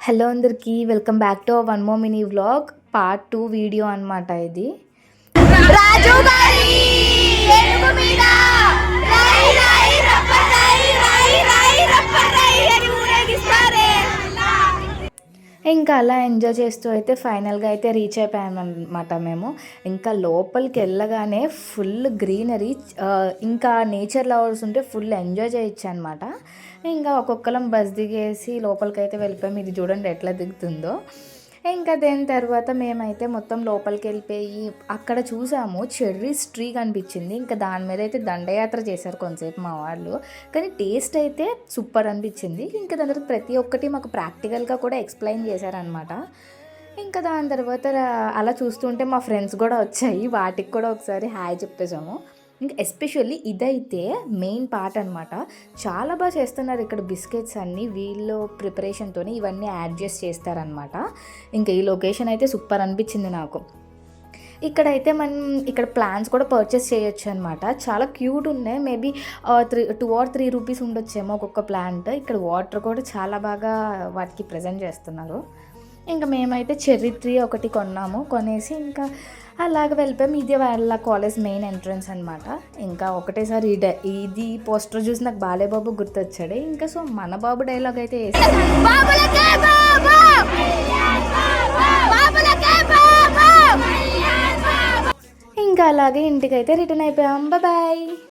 Hello అందరికీ welcome back to one more mini vlog part 2 video అనమాట ఇది. రాజు గారి ఏనుగు మీద రై రై రప్పరై రై రై రప్పరై అని ఊరేగిస్తారే. ఇంకా అలా ఎంజాయ్ చేస్తూ అయితే ఫైనల్గా అయితే రీచ్ అయిపోయామన్నమాట మేము. ఇంకా లోపలికి వెళ్ళగానే ఫుల్ గ్రీనరీ, ఇంకా నేచర్ లవర్స్ ఉంటే ఫుల్ ఎంజాయ్ చేయొచ్చు అనమాట. ఇంకా ఒక్కొక్కరం బస్ దిగేసి లోపలికి అయితే వెళ్ళిపోయాం. ఇది చూడండి ఎట్లా దిగుతుందో. ఇంకా దాని తర్వాత మేమైతే మొత్తం లోపలికి వెళ్ళిపోయి అక్కడ చూసాము చెర్రీస్ ట్రీ కనిపించింది. ఇంకా దాని మీద అయితే దండయాత్ర చేశారు కొంతసేపు మా వాళ్ళు. కానీ టేస్ట్ అయితే సూపర్ అనిపించింది. ఇంకా దాని తర్వాత ప్రతి ఒక్కటి మాకు ప్రాక్టికల్గా కూడా ఎక్స్ప్లెయిన్ చేశారనమాట. ఇంకా దాని తర్వాత అలా చూస్తుంటే మా ఫ్రెండ్స్ కూడా వచ్చాయి, వాటికి కూడా ఒకసారి హాయ్ చెప్పేసాము. ఇంకా ఎస్పెషల్లీ ఇదైతే మెయిన్ పార్ట్ అనమాట. చాలా బాగా చేస్తున్నారు ఇక్కడ బిస్కెట్స్ అన్నీ వీళ్ళు ప్రిపరేషన్తో ఇవన్నీ యాడ్ చేసి చేస్తారనమాట. ఇంకా ఈ లొకేషన్ అయితే సూపర్ అనిపించింది నాకు. ఇక్కడైతే మనం ఇక్కడ ప్లాంట్స్ కూడా పర్చేస్ చేయొచ్చు అనమాట. చాలా క్యూట్ ఉన్నాయి. మేబీ 2 or 3 రూపీస్ ఉండొచ్చేమో ఒక్కొక్క ప్లాంట్. ఇక్కడ వాటర్ కూడా చాలా బాగా వాటికి ప్రజెంట్ చేస్తున్నారు. ఇంకా మేమైతే చెర్రీ ట్రీ ఒకటి కొనేసి ఇంకా అలాగ వెళ్ళిపోయాం. ఇది వాళ్ళ కాలేజ్ మెయిన్ ఎంట్రన్స్ అనమాట. ఇంకా ఒకటేసారి ఇది పోస్టర్ చూసి నాకు బాలేబాబు గుర్తొచ్చాడు. ఇంకా సో మన బాబు డైలాగ్ అయితే వేసాడు. ఇంకా అలాగే ఇంటికైతే రిటర్న్ అయిపోయాం. బాయ్.